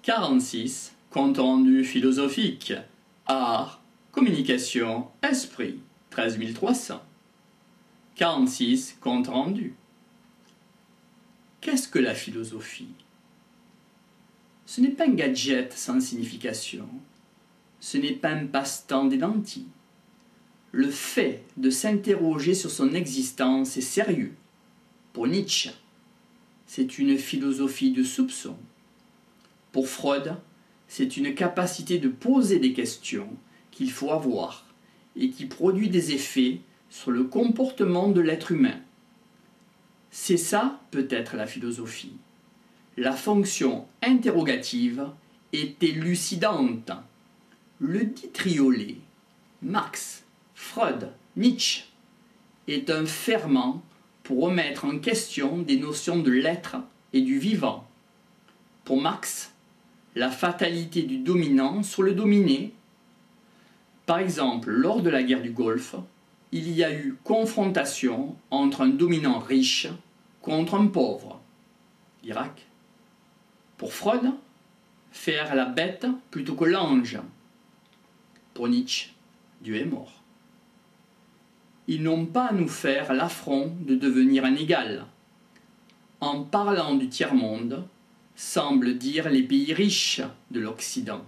46. Compte rendu philosophique. Art, communication, esprit. 13 300. 46. Compte rendu. Qu'est-ce que la philosophie? Ce n'est pas un gadget sans signification. Ce n'est pas un passe-temps des lentilles. Le fait de s'interroger sur son existence est sérieux. Pour Nietzsche, c'est une philosophie de soupçon. Pour Freud, c'est une capacité de poser des questions qu'il faut avoir et qui produit des effets sur le comportement de l'être humain. C'est ça, peut-être, la philosophie. La fonction interrogative est élucidante. Le dit triolet, Marx, Freud, Nietzsche, est un ferment pour remettre en question des notions de l'être et du vivant. Pour Marx, la fatalité du dominant sur le dominé. Par exemple, lors de la guerre du Golfe, il y a eu confrontation entre un dominant riche contre un pauvre, l'Irak. Pour Freud, faire la bête plutôt que l'ange. Pour Nietzsche, Dieu est mort. Ils n'ont pas à nous faire l'affront de devenir un égal. En parlant du tiers-monde, semblent dire les pays riches de l'Occident.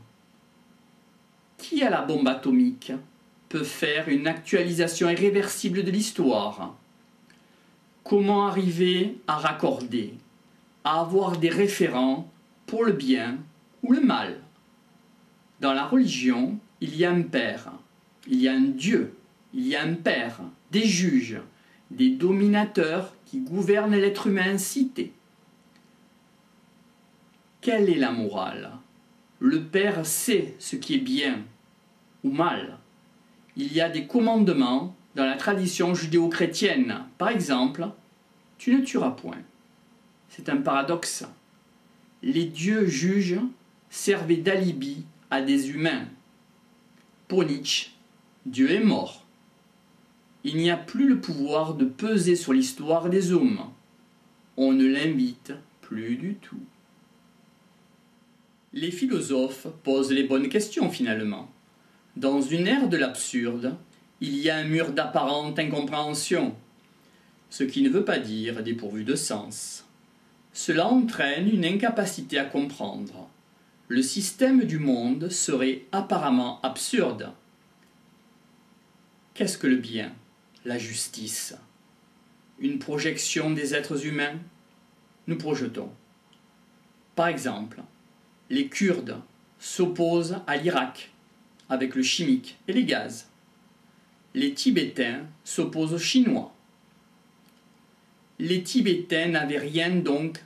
Qui a la bombe atomique peut faire une actualisation irréversible de l'histoire? Comment arriver à raccorder, à avoir des référents pour le bien ou le mal? Dans la religion, il y a un père, il y a un Dieu, il y a un père, des juges, des dominateurs qui gouvernent l'être humain cité. Quelle est la morale? Le père sait ce qui est bien ou mal. Il y a des commandements dans la tradition judéo-chrétienne. Par exemple, tu ne tueras point. C'est un paradoxe. Les dieux juges servaient d'alibi à des humains. Pour Nietzsche, Dieu est mort. Il n'y a plus le pouvoir de peser sur l'histoire des hommes. On ne l'invite plus du tout. Les philosophes posent les bonnes questions finalement. Dans une ère de l'absurde, il y a un mur d'apparente incompréhension, ce qui ne veut pas dire dépourvu de sens. Cela entraîne une incapacité à comprendre. Le système du monde serait apparemment absurde. Qu'est-ce que le bien? La justice? Une projection des êtres humains? Nous projetons. Par exemple, les Kurdes s'opposent à l'Irak avec le chimique et les gaz. Les Tibétains s'opposent aux Chinois. Les Tibétains n'avaient rien donc,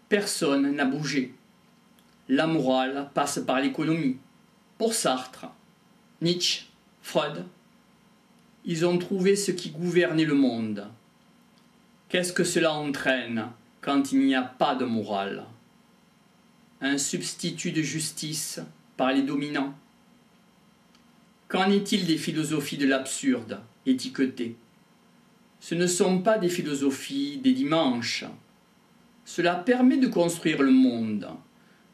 personne n'a bougé. La morale passe par l'économie. Pour Sartre, Nietzsche, Freud, ils ont trouvé ce qui gouvernait le monde. Qu'est-ce que cela entraîne quand il n'y a pas de morale? Un substitut de justice par les dominants. Qu'en est-il des philosophies de l'absurde, étiquetées? Ce ne sont pas des philosophies des dimanches. Cela permet de construire le monde.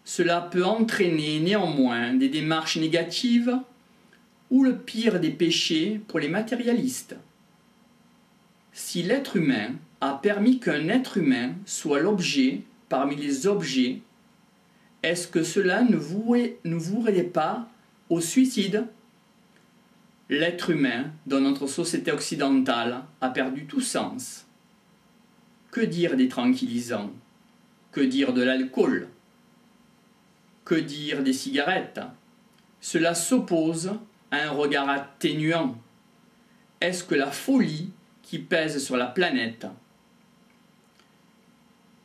Cela peut entraîner néanmoins des démarches négatives ou le pire des péchés pour les matérialistes. Si l'être humain a permis qu'un être humain soit l'objet parmi les objets, est-ce que cela ne vouerait pas au suicide? L'être humain, dans notre société occidentale, a perdu tout sens. Que dire des tranquillisants? Que dire de l'alcool? Que dire des cigarettes? Cela s'oppose à un regard atténuant. Est-ce que la folie qui pèse sur la planète?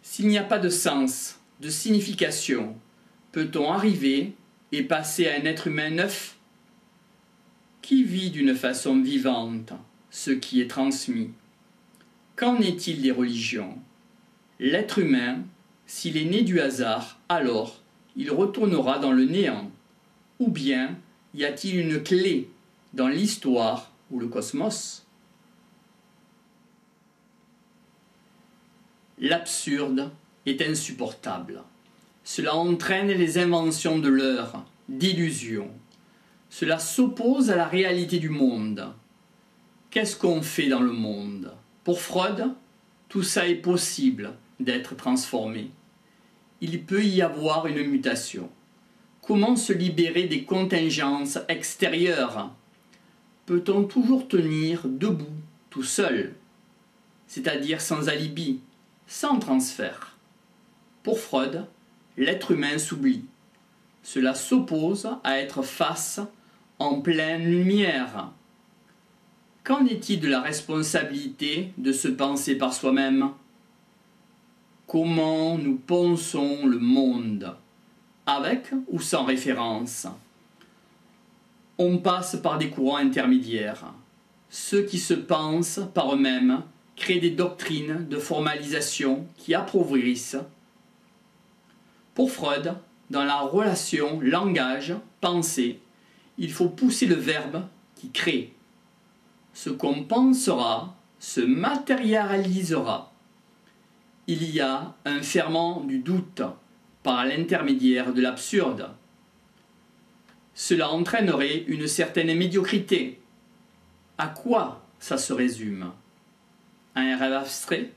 S'il n'y a pas de sens, de signification, peut-on arriver et passer à un être humain neuf qui vit d'une façon vivante ce qui est transmis? Qu'en est-il des religions? L'être humain, s'il est né du hasard, alors il retournera dans le néant. Ou bien y a-t-il une clé dans l'histoire ou le cosmos? L'absurde est insupportable. Cela entraîne les inventions de leurres, d'illusions. Cela s'oppose à la réalité du monde. Qu'est-ce qu'on fait dans le monde? Pour Freud, tout ça est possible d'être transformé. Il peut y avoir une mutation. Comment se libérer des contingences extérieures? Peut-on toujours tenir debout, tout seul? C'est-à-dire sans alibi, sans transfert. Pour Freud, l'être humain s'oublie. Cela s'oppose à être face en pleine lumière. Qu'en est-il de la responsabilité de se penser par soi-même? Comment nous pensons le monde? Avec ou sans référence? On passe par des courants intermédiaires. Ceux qui se pensent par eux-mêmes créent des doctrines de formalisation qui appauvrissent. Pour Freud, dans la relation langage-pensée, il faut pousser le verbe qui crée. Ce qu'on pensera se matérialisera. Il y a un ferment du doute par l'intermédiaire de l'absurde. Cela entraînerait une certaine médiocrité. À quoi ça se résume? À un rêve abstrait?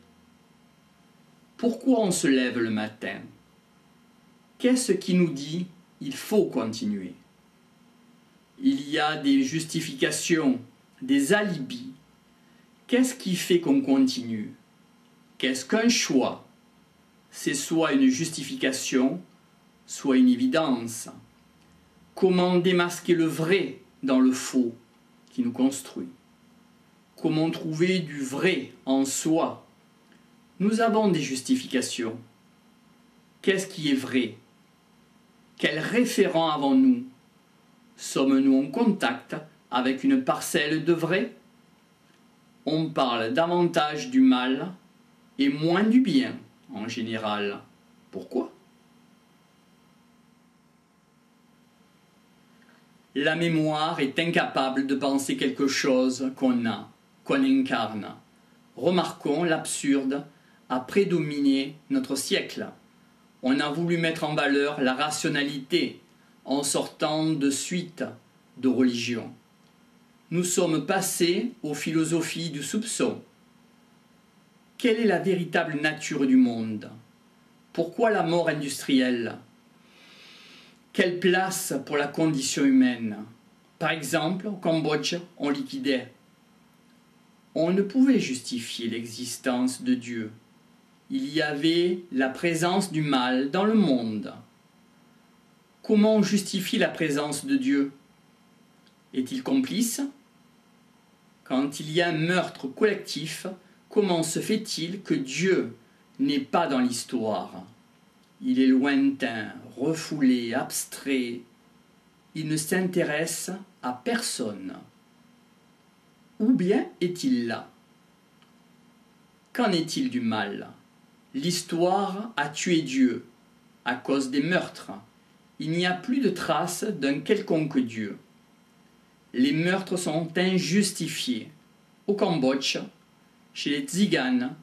Pourquoi on se lève le matin? Qu'est-ce qui nous dit il faut continuer? Il y a des justifications, des alibis. Qu'est-ce qui fait qu'on continue? Qu'est-ce qu'un choix? C'est soit une justification, soit une évidence. Comment démasquer le vrai dans le faux qui nous construit? Comment trouver du vrai en soi? Nous avons des justifications. Qu'est-ce qui est vrai? Quel référent avons-nous? Sommes-nous en contact avec une parcelle de vrai? On parle davantage du mal et moins du bien en général. Pourquoi? La mémoire est incapable de penser quelque chose qu'on a, qu'on incarne. Remarquons l'absurde a prédominé notre siècle. On a voulu mettre en valeur la rationalité en sortant de suite de religion. Nous sommes passés aux philosophies du soupçon. Quelle est la véritable nature du monde? Pourquoi la mort industrielle? Quelle place pour la condition humaine? Par exemple, au Cambodge, on liquidait. On ne pouvait justifier l'existence de Dieu. Il y avait la présence du mal dans le monde. Comment on justifie la présence de Dieu? Est-il complice? Quand il y a un meurtre collectif, comment se fait-il que Dieu n'est pas dans l'histoire? Il est lointain, refoulé, abstrait. Il ne s'intéresse à personne. Ou bien est-il là? Qu'en est-il du mal? L'histoire a tué Dieu à cause des meurtres. Il n'y a plus de traces d'un quelconque Dieu. Les meurtres sont injustifiés. Au Cambodge, chez les Tziganes,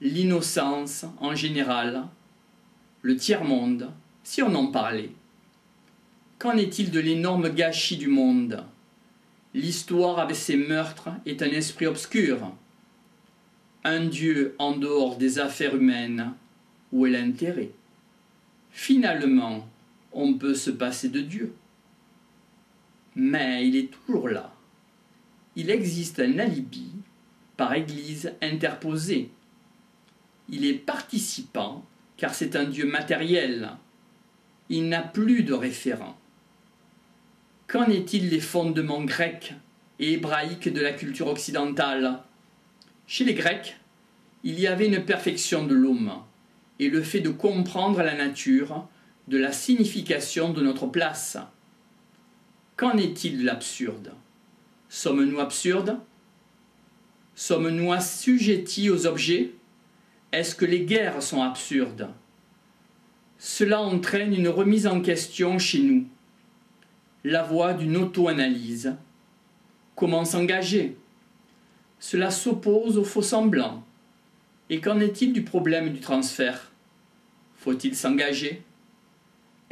l'innocence en général, le tiers-monde, si on en parlait. Qu'en est-il de l'énorme gâchis du monde? L'histoire avec ses meurtres est un esprit obscur. Un Dieu en dehors des affaires humaines, où est l'intérêt? Finalement, on peut se passer de Dieu. Mais il est toujours là. Il existe un alibi par église interposée. Il est participant car c'est un Dieu matériel. Il n'a plus de référent. Qu'en est-il des fondements grecs et hébraïques de la culture occidentale? Chez les Grecs, il y avait une perfection de l'homme et le fait de comprendre la nature, de la signification de notre place. Qu'en est-il de l'absurde? Sommes-nous absurdes? Sommes-nous assujettis aux objets? Est-ce que les guerres sont absurdes? Cela entraîne une remise en question chez nous. La voie d'une auto-analyse. Comment s'engager? Cela s'oppose au faux-semblant. Et qu'en est-il du problème du transfert? Faut-il s'engager?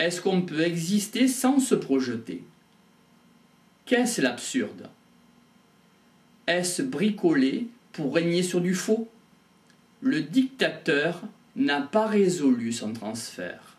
Est-ce qu'on peut exister sans se projeter? Qu'est-ce l'absurde? Est-ce bricolé pour régner sur du faux? Le dictateur n'a pas résolu son transfert.